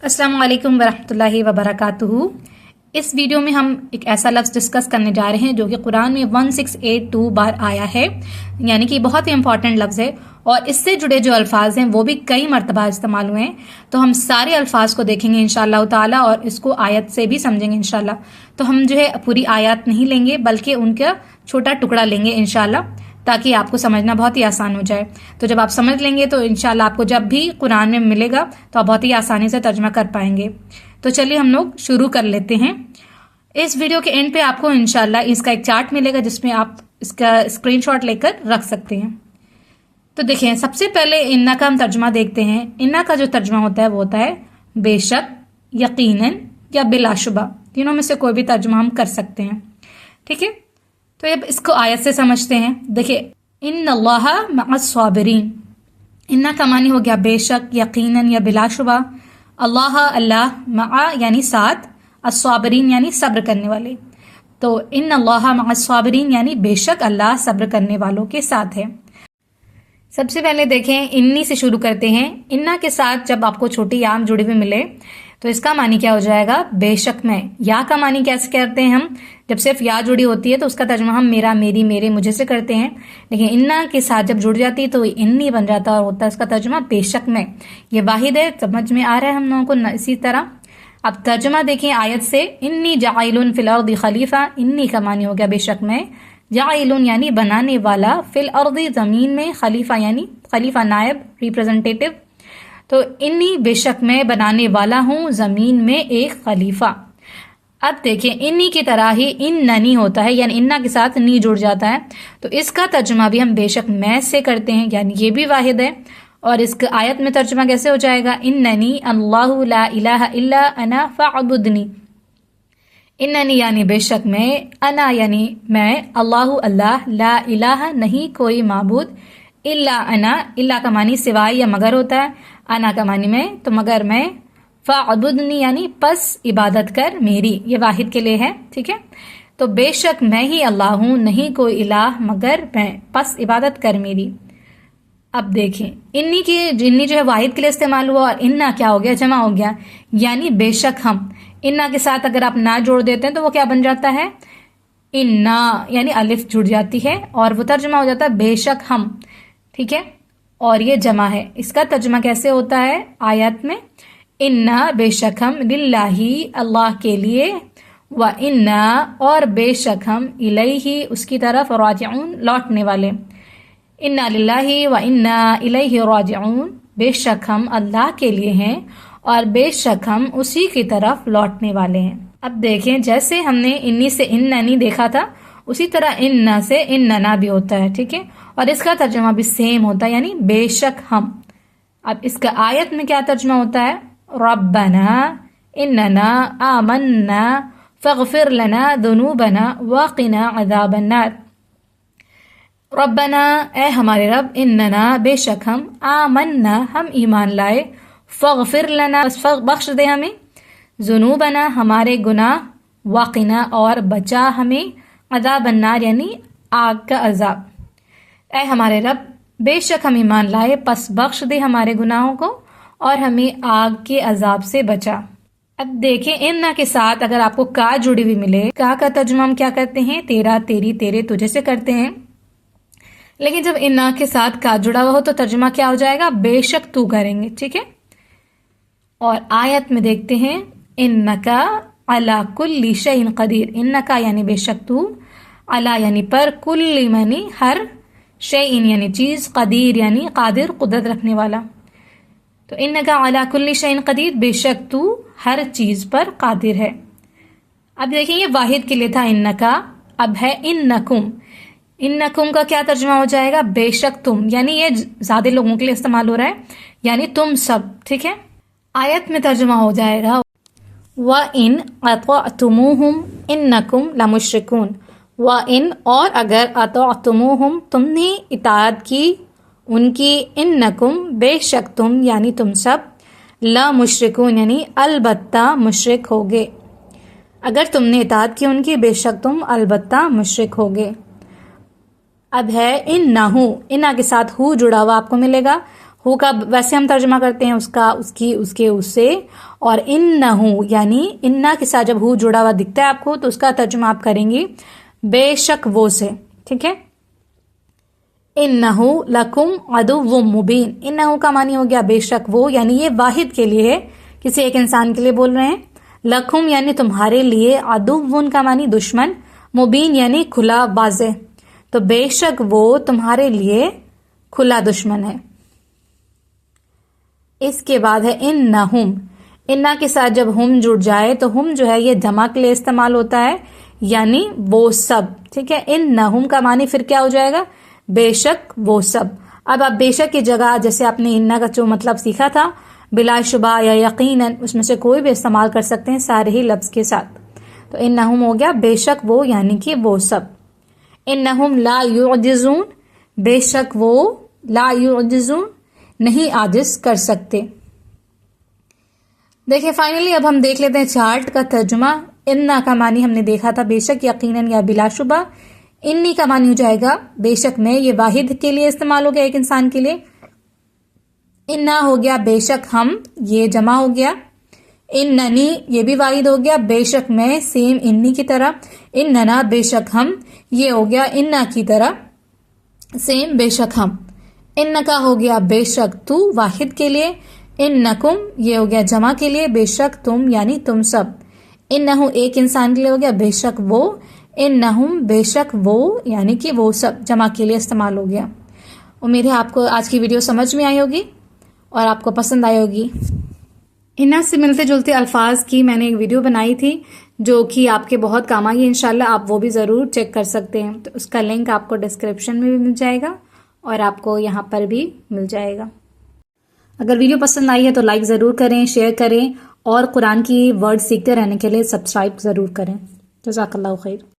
अस्सलाम वालेकुम वरहमतुल्लाहि वबरकातुहू। इस वीडियो में हम एक ऐसा लफ्ज़ डिस्कस करने जा रहे हैं जो कि कुरान में 1682 बार आया है, यानी कि बहुत ही इंपॉर्टेंट लफ्ज़ है और इससे जुड़े जो अल्फाज हैं वो भी कई मरतबा इस्तेमाल हुए हैं। तो हम सारे अल्फाज को देखेंगे इंशाअल्लाह ताला और इसको आयत से भी समझेंगे इंशाअल्लाह। तो हम जो है पूरी आयत नहीं लेंगे बल्कि उनका छोटा टुकड़ा लेंगे इंशाअल्लाह, ताकि आपको समझना बहुत ही आसान हो जाए। तो जब आप समझ लेंगे तो इंशाल्लाह आपको जब भी कुरान में मिलेगा तो आप बहुत ही आसानी से तर्जमा कर पाएंगे। तो चलिए हम लोग शुरू कर लेते हैं। इस वीडियो के एंड पे आपको इंशाल्लाह इसका एक चार्ट मिलेगा जिसमें आप इसका स्क्रीनशॉट लेकर रख सकते हैं। तो देखिए, सबसे पहले इन्ना का हम तर्जमा देखते हैं। इन्ना का जो तर्जमा होता है वो होता है बेशक, यकीनन या बिलाशुबा। तीनों में से कोई भी तर्जमा हम कर सकते हैं, ठीक है। तो अब इसको आयत से समझते हैं। देखिए, इन्नल्लाह मअस-साबिरीन, इन्ना का मानी हो गया बेशक, यकीनन या बिलाशुबा। अल्लाह अल्लाह, मआ यानी साथ, अस-साबिरीन यानी सब्र करने वाले। तो इन्नल्लाह मअस-साबिरीन यानी बेशक अल्लाह सब्र करने वालों के साथ है। सबसे पहले देखें, इन्नी से शुरू करते हैं। इन्ना के साथ जब आपको छोटी याम जुड़ी हुई मिले तो इसका मानी क्या हो जाएगा? बेशक मैं। या का मानी कैसे करते हैं हम? जब सिर्फ या जुड़ी होती है तो उसका तर्जुमा हम मेरा, मेरी, मेरे, मुझे से करते हैं। लेकिन इन्ना के साथ जब जुड़ जाती है तो इन्नी बन जाता है और होता है इसका तर्जुमा बेशक मैं। ये वाहिद है, समझ में आ रहा है हम लोगों को। इसी तरह अब तर्जुमा देखें आयत से। इन्नी जाइलुन फिल अर्दी खलीफा, इन्नी का मानी हो गया बेशक मैं, जाइलुन यानी बनाने वाला, फिल अर्दी जमीन में, खलीफा यानी खलीफा नायब, रिप्रेजेंटेटिव। तो इन्नी बेशक मैं बनाने वाला हूं जमीन में एक खलीफा। अब देखें, इन्नी की तरह ही इन्ननी होता है, यानी इन्ना के साथ नी जुड़ जाता है। तो इसका तर्जुमा भी हम बेशक मैं से करते हैं, यानी ये भी वाहिद है। और इसके आयत में तर्जुमा कैसे हो जाएगा? इन्ननी अल्लाहु ला इलाहा इल्ला अना फअबुदनी। इन्ननी यानी बेशक मैं, अना यानी मैं, अल्लाहु अल्लाह, ला इलाहा नहीं कोई माबूद, इल्ला अना, इल्ला का मानी सिवाय या मगर होता है, अना का मानी मैं, तो मगर मैं, फअबुदनी यानी पस इबादत कर मेरी, ये वाहिद के लिए है, ठीक है। तो बेशक मैं ही अल्लाह हूं, नहीं कोई इलाह मगर मैं, पस इबादत कर मेरी। अब देखें, इन्नी जो है वाहिद के लिए इस्तेमाल हुआ और इन्ना क्या हो गया? जमा हो गया, यानी बेशक हम। इन्ना के साथ अगर आप ना जोड़ देते हैं तो वो क्या बन जाता है? इन्ना, यानी अलिफ जुड़ जाती है और वो तर्जुमा हो जाता है बेशक हम, ठीक है। और ये जमा है। इसका तर्जुमा कैसे होता है आयत में? इन्ना बेशक हम, लिल्लाही अल्लाह के लिए, व इन्ना और बेशक हम, इलैही उसकी तरफ, राजिऊन लौटने वाले। इन्ना लिल्लाही व इन्ना इलैही राजिऊन, बेशक हम अल्लाह के लिए हैं और बेशक हम उसी की तरफ लौटने वाले हैं। अब देखें, जैसे हमने इन्नी से इन्ननी देखा था उसी तरह इन्ना से इन्नना भी होता है, ठीक है। और इसका तर्जुमा भी सेम होता है, यानी बेशक हम। अब इसका आयत में क्या तर्जुमा होता है? रब्बना इन्नना आमन्ना फगफिर लना दुनूबना वक़िना अज़ाबन नार। रब्बना ए हमारे रब, इन्नना बेशक हम, आमन्ना हम ईमान लाए, फगफिर लना बख्श दे हमें, जुनूबना हमारे गुनाह, वक़िना और बचा हमें, अज़ाबन नार यानी आग का अजाब। ऐ हमारे रब, बेशक हम ईमान लाए, पस बख्श दे हमारे गुनाहों को और हमें आग के अजाब से बचा। अब देखें, इन्ना के साथ अगर आपको का जुड़ी हुई मिले, का तर्जुमा हम क्या करते हैं? तेरा, तेरी, तेरे, तुझे से करते हैं। लेकिन जब इन्ना के साथ का जुड़ा हुआ हो तो तर्जुमा क्या हो जाएगा? बेशक तू करेंगे, ठीक है। और आयत में देखते हैं, इन्नका अला कुल्ली शैइन कदीर। इन्नका यानी बेशक तू, अला यानी पर, कुल्ली यानी हर, शैइन यानी चीज, कदीर यानी कादिर कुदरत रखने वाला। तो इन्नका अला कुल्ली शैइन कदीर, बेशक तू हर चीज पर कादिर है। अब देखिए, ये वाहिद के लिए था इन्नका। अब है इन्नकुम। इन्नकुम का क्या तर्जुमा हो जाएगा? बेशक तुम, यानी ये ज्यादा लोगों के लिए इस्तेमाल हो रहा है, यानी तुम सब, ठीक है। आयत में तर्जुमा हो जाएगा व इन अतअतुमुहुम इन्नकुम लमुश्रिकून। व इन और अगर, अतअतुमुहुम तुमने इताअत की उनकी, इन्नकुम बेशक तुम यानी तुम सब, ला मुश्रिकून यानी अलबत्ता मुशरिक होगे। अगर तुमने इताअत की उनकी, बेशक तुम अलबत्ता मुशरिक होगे। अब है इन्नहु, इन्ना के साथ हु जुड़ा हुआ आपको मिलेगा ہو کا ویسے ہم ترجمہ کرتے ہیں اس کا، اس کی، اس کے، اس سے، اور انہو یعنی انا کے ساتھ جب ہو جڑا ہوا دکھتا ہے آپ کو تو اس کا ترجمہ آپ کریں گے بے شک وہ سے، ٹھیک ہے. انہو لکم عدو مبین، انہو کا معنی ہو گیا بے شک وہ، یعنی یہ واحد کے لیے ہے، کسی ایک انسان کے لیے بول رہے ہیں. لکم یعنی تمہارے لیے، عدو کا معنی دشمن، مبین یعنی کھلا واضح، تو بے شک وہ تمہارے لیے کھلا دشمن ہے. اس کے بعد ہے انہم، انا کے ساتھ جب ہم جڑ جائے تو ہم جو ہے یہ جمع کے لیے استعمال ہوتا ہے، یعنی وہ سب، ٹھیک ہے. انہم کا معنی پھر کیا ہو جائے گا؟ بے شک وہ سب. اب آپ بے شک کی جگہ جیسے آپ نے انا کا جو مطلب سیکھا تھا بلا شبہ یا یقیناً، اس میں سے کوئی بھی استعمال کر سکتے ہیں سارے ہی لفظ کے ساتھ. تو انہم ہو گیا بے شک وہ، یعنی کہ وہ سب. انہم لا یعجزون، بے شک وہ لا یعجزون نہیں عاجز کر سکتے. دیکھیں فائنلی اب ہم دیکھ لیتے ہیں چارٹ کا ترجمہ. انا کا معنی ہم نے دیکھا تھا بے شک، یقیناً یا بلا شبہ. انی کا معنی ہو جائے گا بے شک میں، یہ واحد کے لیے استعمال ہو گیا ایک انسان کے لیے. انا ہو گیا بے شک ہم، یہ جمع ہو گیا. اننی یہ بھی واحد ہو گیا بے شک میں، سیم انی کی طرح. اننا بے شک ہم، یہ ہو گیا انا کی طرح، سیم بے شک ہم. انکا ہو گیا بے شک تو، واحد کے لیے. انکم یہ ہو گیا جمع کے لیے، بے شک تم یعنی تم سب. انہو ایک انسان کے لیے ہو گیا بے شک وہ. انہم بے شک وہ یعنی کہ وہ سب جمع کے لیے استعمال ہو گیا. امید ہے آپ کو آج کی ویڈیو سمجھ میں آئی ہوگی اور آپ کو پسند آئی ہوگی. انا سے ملتے جلتے الفاظ کی میں نے ایک ویڈیو بنائی تھی جو کہ آپ کے بہت کام آئی ہے انشاءاللہ، آپ وہ بھی ضرور چیک کر سکتے ہیں. تو اس کا لنک آپ کو ڈسکرپشن میں بھی مل جائے گا اور آپ کو یہاں پر بھی مل جائے گا. اگر ویڈیو پسند آئی ہے تو لائک ضرور کریں، شیئر کریں اور قرآن کی ورڈ سیکھتے رہنے کے لیے سبسکرائب ضرور کریں. جزاک اللہ خیر.